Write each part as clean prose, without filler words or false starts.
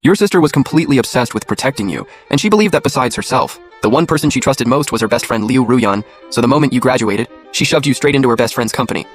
Your sister was completely obsessed with protecting you, and she believed that besides herself, the one person she trusted most was her best friend Liu Ruyan, so the moment you graduated, she shoved you straight into her best friend's company.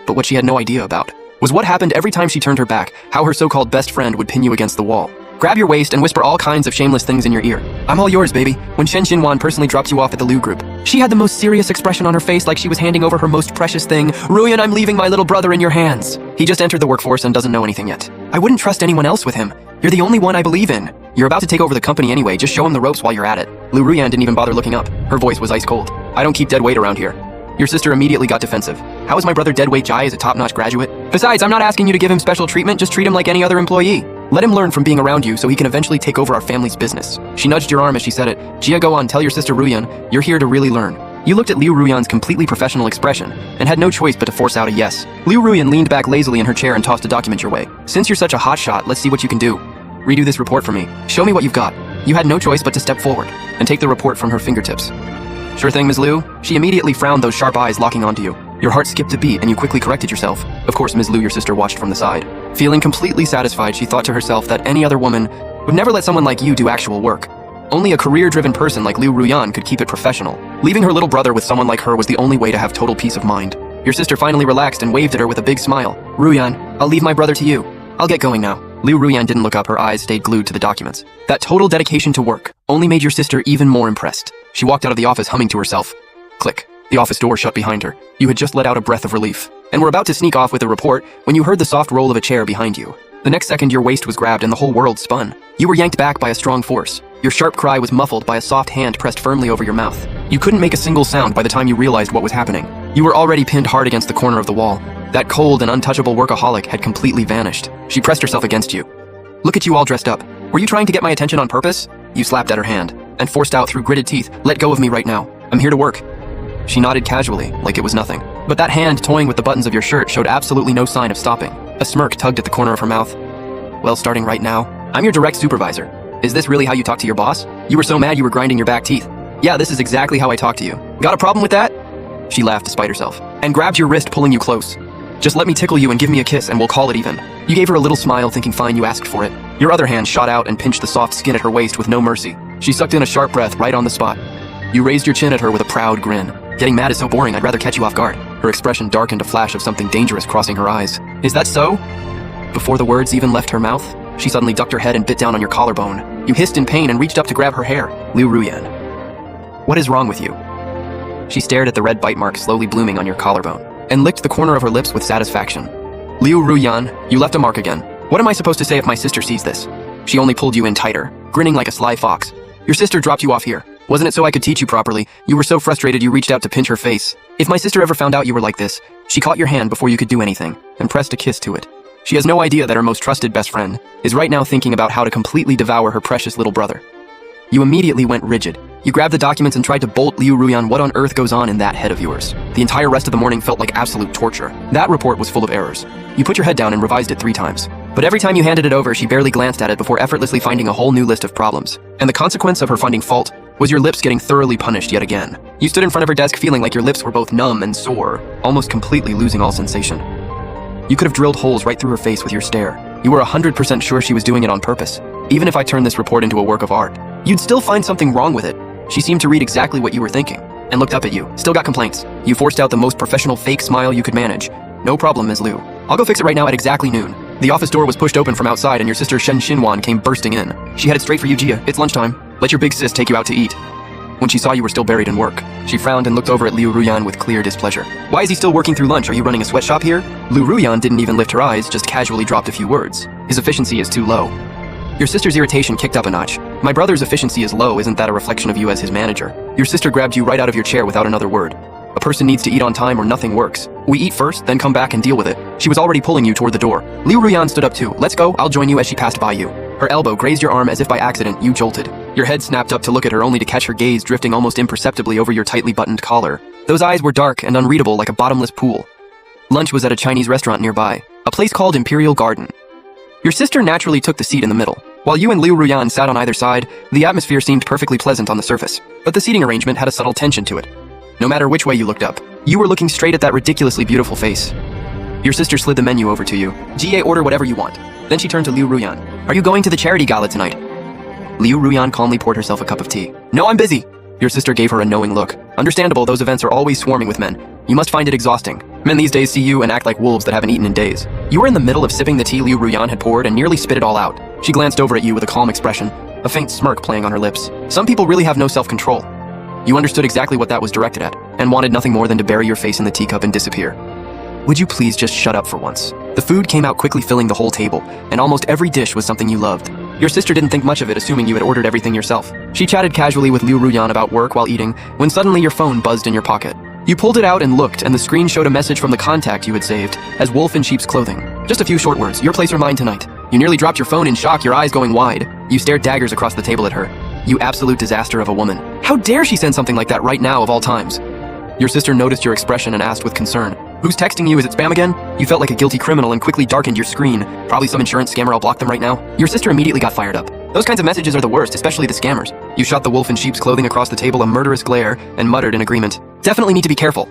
But what she had no idea about was what happened every time she turned her back, how her so-called best friend would pin you against the wall, grab your waist and whisper all kinds of shameless things in your ear. "I'm all yours, baby," when Shen Xinhuan personally dropped you off at the Liu group. She had the most serious expression on her face, like she was handing over her most precious thing. "Ruyan, I'm leaving my little brother in your hands. He just entered the workforce and doesn't know anything yet. I wouldn't trust anyone else with him. You're the only one I believe in. You're about to take over the company anyway, just show him the ropes while you're at it." Liu Ruyan didn't even bother looking up. Her voice was ice cold. "I don't keep dead weight around here." Your sister immediately got defensive. "How is my brother Deadweight Jai as a top-notch graduate? Besides, I'm not asking you to give him special treatment, just treat him like any other employee. Let him learn from being around you so he can eventually take over our family's business." She nudged your arm as she said it. "Jia, go on, tell your sister Ruyan, you're here to really learn." You looked at Liu Ruyan's completely professional expression and had no choice but to force out a yes. Liu Ruyan leaned back lazily in her chair and tossed a document your way. "Since you're such a hotshot, let's see what you can do. Redo this report for me. Show me what you've got." You had no choice but to step forward and take the report from her fingertips. "Sure thing, Ms. Liu." She immediately frowned, those sharp eyes locking onto you. Your heart skipped a beat and you quickly corrected yourself. Of course, Ms. Liu, your sister, watched from the side. Feeling completely satisfied, she thought to herself that any other woman would never let someone like you do actual work. Only a career-driven person like Liu Ruyan could keep it professional. Leaving her little brother with someone like her was the only way to have total peace of mind. Your sister finally relaxed and waved at her with a big smile. "Ruyan, I'll leave my brother to you. I'll get going now." Liu Ruyan didn't look up, her eyes stayed glued to the documents. That total dedication to work only made your sister even more impressed. She walked out of the office humming to herself. Click. The office door shut behind her. You had just let out a breath of relief, and were about to sneak off with a report when you heard the soft roll of a chair behind you. The next second, your waist was grabbed and the whole world spun. You were yanked back by a strong force. Your sharp cry was muffled by a soft hand pressed firmly over your mouth. You couldn't make a single sound by the time you realized what was happening. You were already pinned hard against the corner of the wall. That cold and untouchable workaholic had completely vanished. She pressed herself against you. "Look at you all dressed up. Were you trying to get my attention on purpose?" You slapped at her hand and forced out through gritted teeth, "Let go of me right now. I'm here to work." She nodded casually, like it was nothing. But that hand toying with the buttons of your shirt showed absolutely no sign of stopping. A smirk tugged at the corner of her mouth. "Well, starting right now, I'm your direct supervisor. Is this really how you talk to your boss? You were so mad you were grinding your back teeth. Yeah, this is exactly how I talk to you. Got a problem with that?" She laughed despite herself and grabbed your wrist, pulling you close. "Just let me tickle you and give me a kiss and we'll call it even." You gave her a little smile, thinking fine, you asked for it. Your other hand shot out and pinched the soft skin at her waist with no mercy. She sucked in a sharp breath right on the spot. You raised your chin at her with a proud grin. "Getting mad is so boring, I'd rather catch you off guard." Her expression darkened, a flash of something dangerous crossing her eyes. "Is that so?" Before the words even left her mouth, she suddenly ducked her head and bit down on your collarbone. You hissed in pain and reached up to grab her hair. "Liu Ruyan, what is wrong with you?" She stared at the red bite mark slowly blooming on your collarbone and licked the corner of her lips with satisfaction. "Liu Ruyan, you left a mark again. What am I supposed to say if my sister sees this?" She only pulled you in tighter, grinning like a sly fox. "Your sister dropped you off here. Wasn't it so I could teach you properly? You were so frustrated you reached out to pinch her face. If my sister ever found out you were like this, she caught your hand before you could do anything and pressed a kiss to it. She has no idea that her most trusted best friend is right now thinking about how to completely devour her precious little brother." You immediately went rigid. You grabbed the documents and tried to bolt Liu Ruyan. What on earth goes on in that head of yours? The entire rest of the morning felt like absolute torture. That report was full of errors. You put your head down and revised it 3 times. But every time you handed it over, she barely glanced at it before effortlessly finding a whole new list of problems. And the consequence of her finding fault was your lips getting thoroughly punished yet again. You stood in front of her desk feeling like your lips were both numb and sore, almost completely losing all sensation. You could have drilled holes right through her face with your stare. You were 100% sure she was doing it on purpose. Even if I turned this report into a work of art, you'd still find something wrong with it. She seemed to read exactly what you were thinking and looked up at you. Still got complaints. You forced out the most professional fake smile you could manage. "No problem, Ms. Liu. I'll go fix it right now at exactly noon." The office door was pushed open from outside and your sister Shen Xinhuan came bursting in. She headed straight for you. "Jia, it's lunchtime. Let your big sis take you out to eat." When she saw you were still buried in work, she frowned and looked over at Liu Ruyan with clear displeasure. "Why is he still working through lunch? Are you running a sweatshop here?" Liu Ruyan didn't even lift her eyes, just casually dropped a few words. "His efficiency is too low." Your sister's irritation kicked up a notch. "My brother's efficiency is low, isn't that a reflection of you as his manager?" Your sister grabbed you right out of your chair without another word. "A person needs to eat on time or nothing works. We eat first, then come back and deal with it." She was already pulling you toward the door. Liu Ruyan stood up too. "Let's go, I'll join you," as she passed by you. Her elbow grazed your arm as if by accident. You jolted. Your head snapped up to look at her, only to catch her gaze drifting almost imperceptibly over your tightly buttoned collar. Those eyes were dark and unreadable like a bottomless pool. Lunch was at a Chinese restaurant nearby, a place called Imperial Garden. Your sister naturally took the seat in the middle. While you and Liu Ruyan sat on either side, the atmosphere seemed perfectly pleasant on the surface, but the seating arrangement had a subtle tension to it. No matter which way you looked up, you were looking straight at that ridiculously beautiful face. Your sister slid the menu over to you. GA, order whatever you want. Then she turned to Liu Ruyan. Are you going to the charity gala tonight? Liu Ruyan calmly poured herself a cup of tea. No, I'm busy. Your sister gave her a knowing look. Understandable, those events are always swarming with men. You must find it exhausting. Men these days see you and act like wolves that haven't eaten in days. You were in the middle of sipping the tea Liu Ruyan had poured and nearly spit it all out. She glanced over at you with a calm expression, a faint smirk playing on her lips. Some people really have no self-control. You understood exactly what that was directed at, and wanted nothing more than to bury your face in the teacup and disappear. Would you please just shut up for once? The food came out quickly, filling the whole table, and almost every dish was something you loved. Your sister didn't think much of it, assuming you had ordered everything yourself. She chatted casually with Liu Ruyan about work while eating, when suddenly your phone buzzed in your pocket. You pulled it out and looked, and the screen showed a message from the contact you had saved as Wolf in Sheep's Clothing. Just a few short words, your place or mine tonight. You nearly dropped your phone in shock, your eyes going wide. You stared daggers across the table at her. You absolute disaster of a woman. How dare she send something like that right now of all times? Your sister noticed your expression and asked with concern, who's texting you? Is it spam again? You felt like a guilty criminal and quickly darkened your screen. Probably some insurance scammer, I'll block them right now. Your sister immediately got fired up. Those kinds of messages are the worst, especially the scammers. You shot the Wolf in Sheep's Clothing across the table a murderous glare and muttered in agreement. Definitely need to be careful.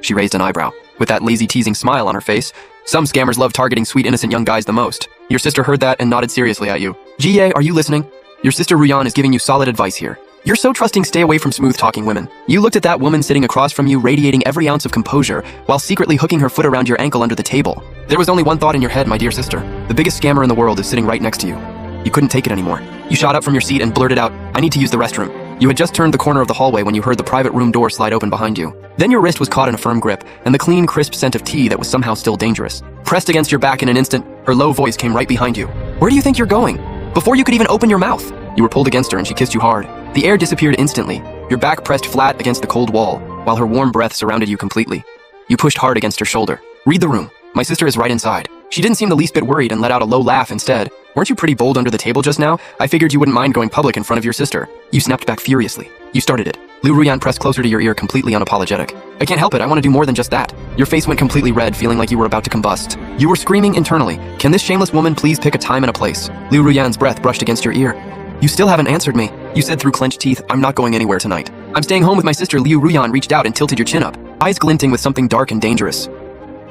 She raised an eyebrow. With that lazy teasing smile on her face, some scammers love targeting sweet innocent young guys the most. Your sister heard that and nodded seriously at you. GA, are you listening? Your sister Ruyan is giving you solid advice here. You're so trusting, stay away from smooth-talking women. You looked at that woman sitting across from you, radiating every ounce of composure, while secretly hooking her foot around your ankle under the table. There was only one thought in your head, my dear sister. The biggest scammer in the world is sitting right next to you. You couldn't take it anymore. You shot up from your seat and blurted out, I need to use the restroom. You had just turned the corner of the hallway when you heard the private room door slide open behind you. Then your wrist was caught in a firm grip, and the clean, crisp scent of tea that was somehow still dangerous. Pressed against your back in an instant, her low voice came right behind you. Where do you think you're going? Before you could even open your mouth. You were pulled against her and she kissed you hard. The air disappeared instantly, your back pressed flat against the cold wall, while her warm breath surrounded you completely. You pushed hard against her shoulder. Read the room. My sister is right inside. She didn't seem the least bit worried and let out a low laugh instead. Weren't you pretty bold under the table just now? I figured you wouldn't mind going public in front of your sister. You snapped back furiously. You started it. Liu Ruyan pressed closer to your ear, completely unapologetic. I can't help it, I want to do more than just that. Your face went completely red, feeling like you were about to combust. You were screaming internally, can this shameless woman please pick a time and a place? Liu Ruyan's breath brushed against your ear. You still haven't answered me. You said through clenched teeth, I'm not going anywhere tonight. I'm staying home with my sister. Liu Ruyan reached out and tilted your chin up, eyes glinting with something dark and dangerous.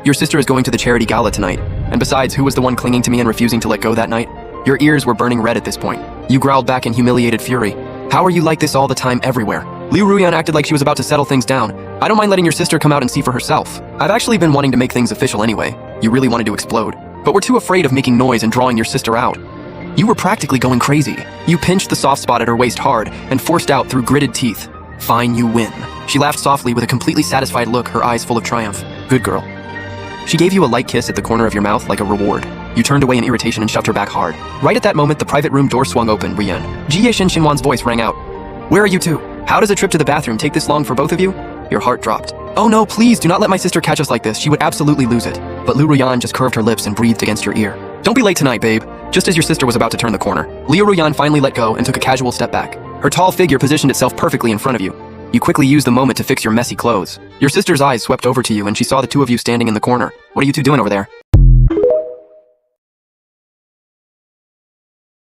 Your sister is going to the charity gala tonight. And besides, who was the one clinging to me and refusing to let go that night? Your ears were burning red at this point. You growled back in humiliated fury. How are you like this all the time everywhere? Liu Ruyan acted like she was about to settle things down. I don't mind letting your sister come out and see for herself. I've actually been wanting to make things official anyway. You really wanted to explode. But we're too afraid of making noise and drawing your sister out. You were practically going crazy. You pinched the soft spot at her waist hard and forced out through gritted teeth. Fine, you win. She laughed softly with a completely satisfied look, her eyes full of triumph. Good girl. She gave you a light kiss at the corner of your mouth like a reward. You turned away in irritation and shoved her back hard. Right at that moment, the private room door swung open, Rian. Jie Xinxinwan's voice rang out. Where are you two? How does a trip to the bathroom take this long for both of you? Your heart dropped. Oh no, please do not let my sister catch us like this. She would absolutely lose it. But Liu Ruyan just curved her lips and breathed against your ear. Don't be late tonight, babe. Just as your sister was about to turn the corner, Liu Ruyan finally let go and took a casual step back. Her tall figure positioned itself perfectly in front of you. You quickly used the moment to fix your messy clothes. Your sister's eyes swept over to you and she saw the two of you standing in the corner. What are you two doing over there?